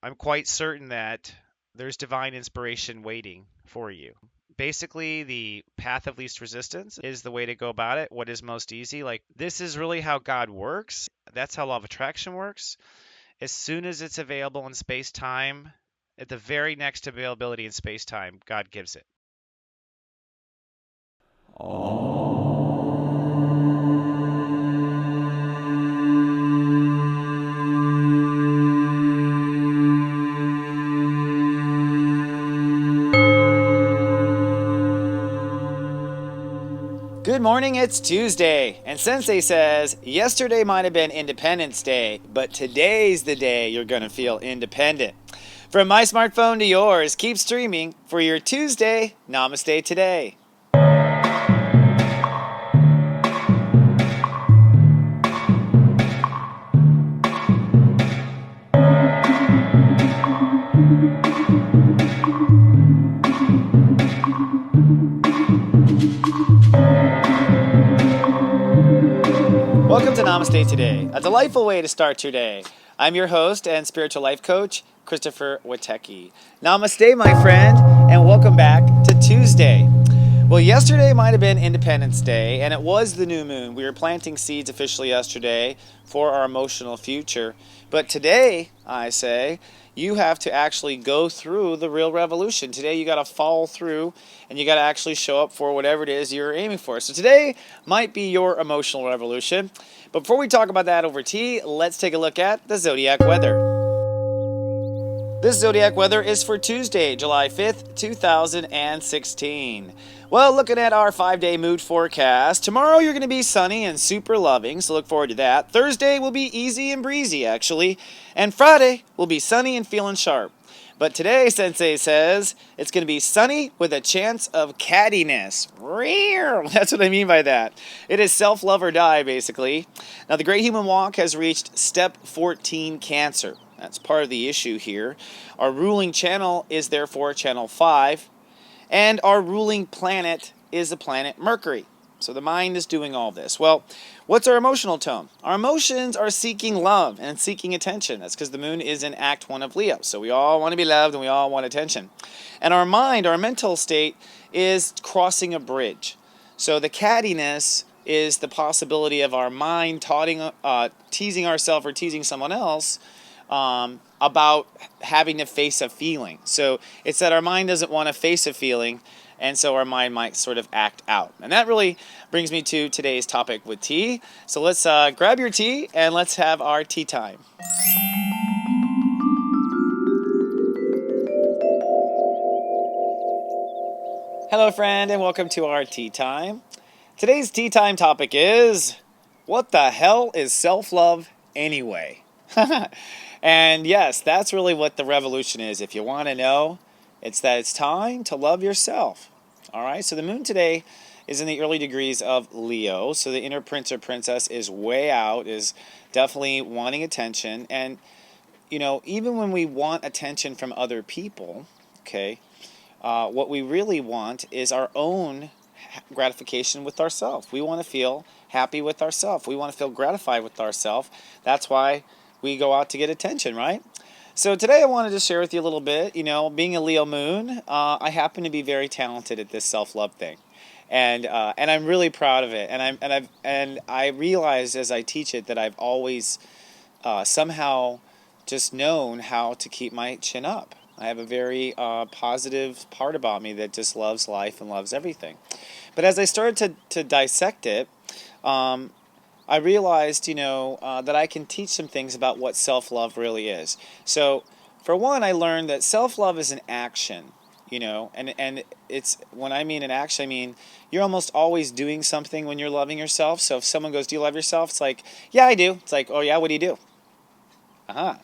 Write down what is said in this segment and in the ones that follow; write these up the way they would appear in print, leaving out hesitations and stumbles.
I'm quite certain that there's divine inspiration waiting for you. Basically, the path of least resistance is the way to go about it. What is most easy? Like, this is really how God works. That's how law of attraction works. As soon as it's available in space time, at the very next availability in space time, God gives it. Good morning, it's Tuesday, and Sensei says yesterday might have been Independence Day, but today's the day you're going to feel independent. From my smartphone to yours, keep streaming for your Tuesday Namaste today. Welcome to Namaste Today, a delightful way to start your day. I'm your host and spiritual life coach, stepº14. Namaste, my friend, and welcome back to Tuesday. Well, yesterday might have been Independence Day, and it was the new moon. We were planting seeds officially yesterday for our emotional future. But today, I say, you have to actually go through the real revolution. Today, you got to follow through, and you got to actually show up for whatever it is you're aiming for. So today might be your emotional revolution. But before we talk about that over tea, let's take a look at the Zodiac weather. This Zodiac weather is for Tuesday, July 5th, 2016. Well, looking at our 5-day mood forecast, tomorrow you're going to be sunny and super loving, so look forward to that. Thursday will be easy and breezy, actually. And Friday will be sunny and feeling sharp. But today, Sensei says, it's going to be sunny with a chance of cattiness. That's what I mean by that. It is self-love or die, basically. Now, the Great Human Walk has reached step 14, Cancer. That's part of the issue here. Our ruling channel is therefore channel 5, and our ruling planet is the planet Mercury. So the mind is doing all this. Well, what's our emotional tone? Our emotions are seeking love and seeking attention. That's because the moon is in Act 1 of Leo. So we all want to be loved and we all want attention. And our mind, our mental state, is crossing a bridge. So the cattiness is the possibility of our mind teasing ourselves or teasing someone else about having to face a feeling. So it's that our mind doesn't want to face a feeling, and so our mind might sort of act out. And that really brings me to today's topic with tea. So let's grab your tea and let's have our tea time. Hello, friend, and welcome to our tea time. Today's tea time topic is, what the hell is self-love anyway? And yes, that's really what the revolution is. If you want to know, it's that it's time to love yourself. All right, so the moon today is in the early degrees of Leo. So the inner prince or princess is way out, is definitely wanting attention. And, you know, even when we want attention from other people, okay, what we really want is our own gratification with ourselves. We want to feel happy with ourselves. We want to feel gratified with ourselves. That's why we go out to get attention, right? So today I wanted to share with you a little bit, you know, being a Leo moon, I happen to be very talented at this self-love thing. And I'm really proud of it. And I realize as I teach it that I've always somehow just known how to keep my chin up. I have a very positive part about me that just loves life and loves everything. But as I started to dissect it, I realized, you know, that I can teach some things about what self-love really is. So, for one, I learned that self-love is an action, you know, and it's, when I mean an action, I mean you're almost always doing something when you're loving yourself. So if someone goes, do you love yourself? It's like, yeah, I do. It's like, oh yeah, what do you do?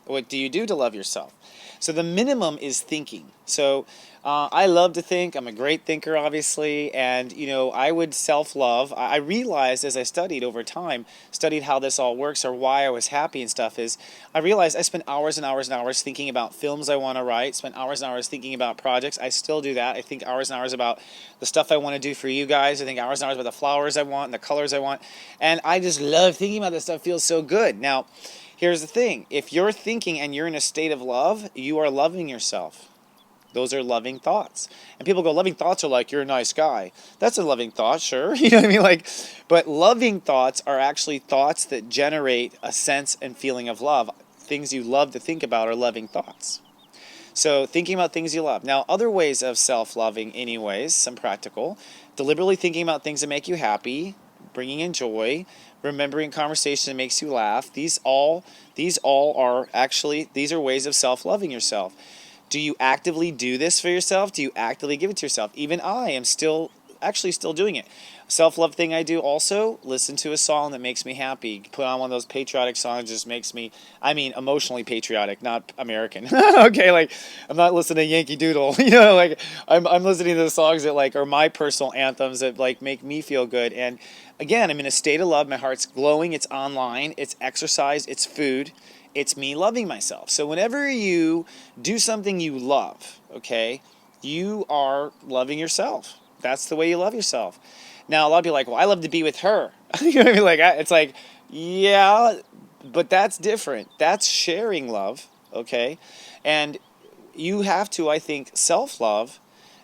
What do you do to love yourself? So the minimum is thinking. So I love to think. I'm a great thinker, obviously, and you know, I would self-love. I realized as I studied over time, studied how this all works or why I was happy and stuff, is I realized I spent hours and hours and hours thinking about films I want to write, spent hours and hours thinking about projects. I still do that. I think hours and hours about the stuff I want to do for you guys. I think hours and hours about the flowers I want and the colors I want, and I just love thinking about this stuff. It feels so good. Now, here's the thing. If you're thinking and you're in a state of love, you are loving yourself. Those are loving thoughts. And people go, loving thoughts are like, you're a nice guy. That's a loving thought, sure. You know what I mean? Like, but loving thoughts are actually thoughts that generate a sense and feeling of love. Things you love to think about are loving thoughts. So thinking about things you love. Now, other ways of self-loving anyways, some practical. Deliberately thinking about things that make you happy, bringing in joy, remembering conversation that makes you laugh. These all are actually, these are ways of self-loving yourself. Do you actively do this for yourself? Do you actively give it to yourself? Even I am still doing it. Self-love thing I do also, listen to a song that makes me happy. Put on one of those patriotic songs that just makes me, emotionally patriotic, not American. Okay, like, I'm not listening to Yankee Doodle. Like, I'm listening to the songs that, like, are my personal anthems that, like, make me feel good. And, again, I'm in a state of love. My heart's glowing. It's online. It's exercise. It's food. It's me loving myself. So whenever you do something you love, okay, you are loving yourself. That's the way you love yourself. Now, a lot of people are like, well, I love to be with her. You know what I mean? Like, it's like, yeah, but that's different. That's sharing love, okay? And you have to, I think, self-love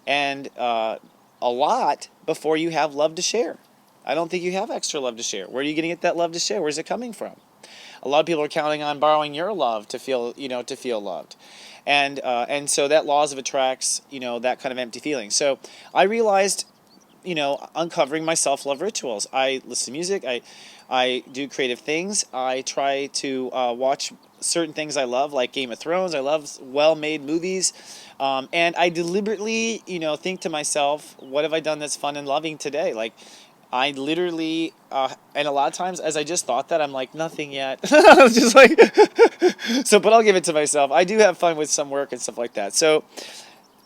and a lot before you have love to share. I don't think you have extra love to share. Where are you going to get that love to share? Where's it coming from? A lot of people are counting on borrowing your love to feel loved. And so that laws of attracts, that kind of empty feeling. So I realized, uncovering my self-love rituals. I listen to music. I do creative things. I try to watch certain things I love, like Game of Thrones. I love well-made movies. And I deliberately, think to myself, what have I done that's fun and loving today? Like, I literally, and a lot of times, as I just thought that, I'm like, nothing yet. I was just like, but I'll give it to myself. I do have fun with some work and stuff like that. So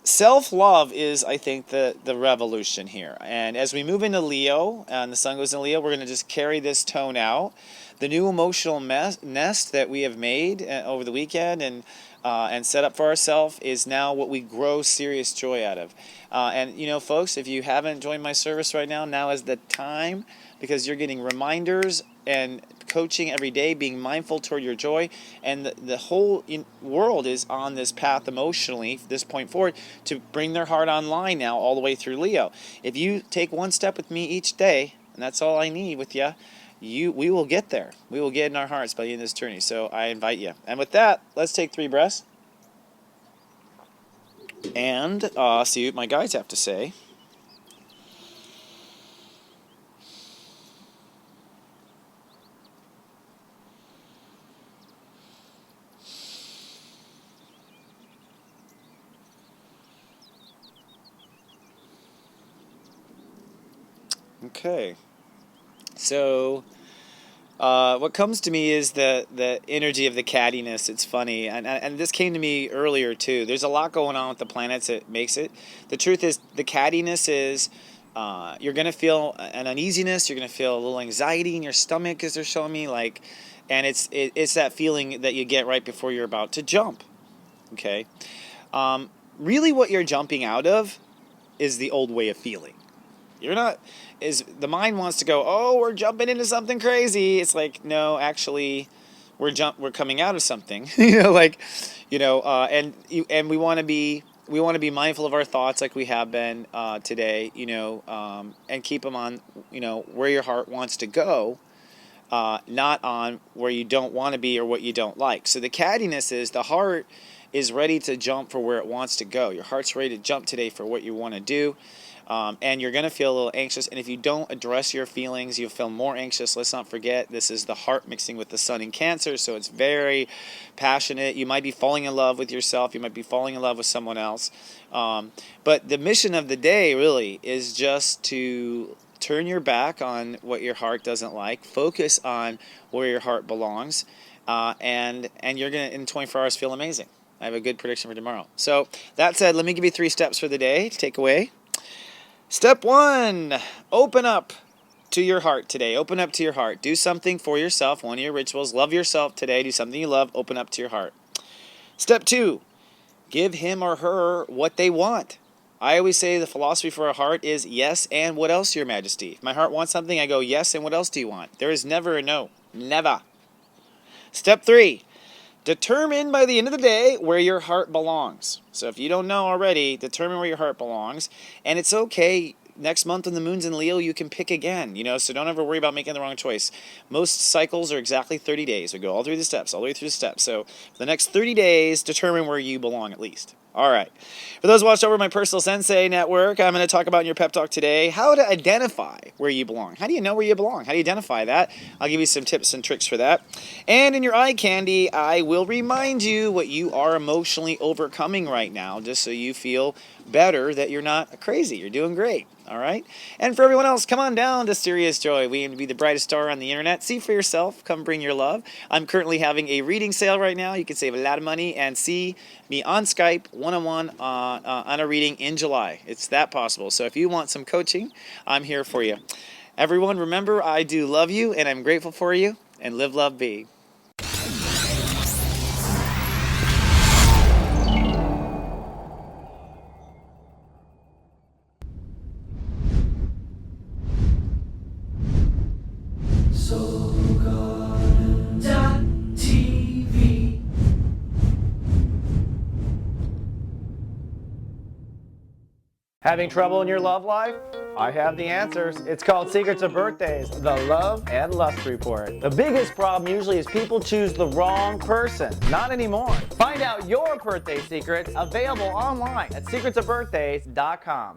self-love is, I think, the revolution here. And as we move into Leo, and the sun goes in Leo, we're going to just carry this tone out. The new emotional nest that we have made over the weekend and set up for ourselves is now what we grow serious joy out of. And folks, if you haven't joined my service right now, now is the time, because you're getting reminders and coaching every day, being mindful toward your joy, and the whole world is on this path emotionally, this point forward, to bring their heart online now all the way through Leo. If you take one step with me each day, and that's all I need with you, we will get there. We will get in our hearts by the end of this journey. So I invite you. And with that, let's take 3 breaths and see what my guides have to say. Okay. So what comes to me is the energy of the cattiness. It's funny, and this came to me earlier too. There's a lot going on with the planets that makes it. The truth is, the cattiness is you're gonna feel an uneasiness. You're gonna feel a little anxiety in your stomach, as they're showing me, like, and it's that feeling that you get right before you're about to jump. Okay, really, what you're jumping out of is the old way of feeling. You're not, is the mind wants to go, oh, we're jumping into something crazy. It's like, no, actually, we're coming out of something. And we want to be mindful of our thoughts, like we have been today. And keep them on, where your heart wants to go, not on where you don't want to be or what you don't like. So the cattiness is the heart is ready to jump for where it wants to go. Your heart's ready to jump today for what you want to do. And you're going to feel a little anxious. And if you don't address your feelings, you'll feel more anxious. Let's not forget, this is the heart mixing with the sun in Cancer, so it's very passionate. You might be falling in love with yourself. You might be falling in love with someone else. But the mission of the day really is just to turn your back on what your heart doesn't like. Focus on where your heart belongs. And you're going to, in 24 hours, feel amazing. I have a good prediction for tomorrow. So that said, let me give you 3 steps for the day to take away. Step 1, open up to your heart today. Open up to your heart. Do something for yourself. One of your rituals. Love yourself today. Do something you love. Open up to your heart. Step 2, give him or her what they want. I always say the philosophy for a heart is yes, and what else, Your Majesty? If my heart wants something, I go, yes, and what else do you want? There is never a no. Never. Step 3, determine by the end of the day where your heart belongs. So if you don't know already, determine where your heart belongs. And it's okay. Next month when the moon's in Leo, you can pick again, so don't ever worry about making the wrong choice. Most cycles are exactly 30 days. We go all through the steps, all the way through the steps. So for the next 30 days, determine where you belong at least. All right. For those watched over my personal Sensei network, I'm going to talk about in your pep talk today how to identify where you belong. How do you know where you belong? How do you identify that? I'll give you some tips and tricks for that. And in your eye candy, I will remind you what you are emotionally overcoming right now, just so you feel better that you're not crazy. You're doing great. All right. And for everyone else, come on down to Serious Joy. We aim to be the brightest star on the internet. See for yourself. Come bring your love. I'm currently having a reading sale right now. You can save a lot of money and see me on Skype one-on-one on a reading in July. It's that possible. So if you want some coaching, I'm here for you. Everyone, remember, I do love you and I'm grateful for you. And live, love, be. TV. Having trouble in your love life? I have the answers. It's called Secrets of Birthdays, the Love and Lust Report. The biggest problem usually is people choose the wrong person. Not anymore. Find out your birthday secrets available online at secretsofbirthdays.com.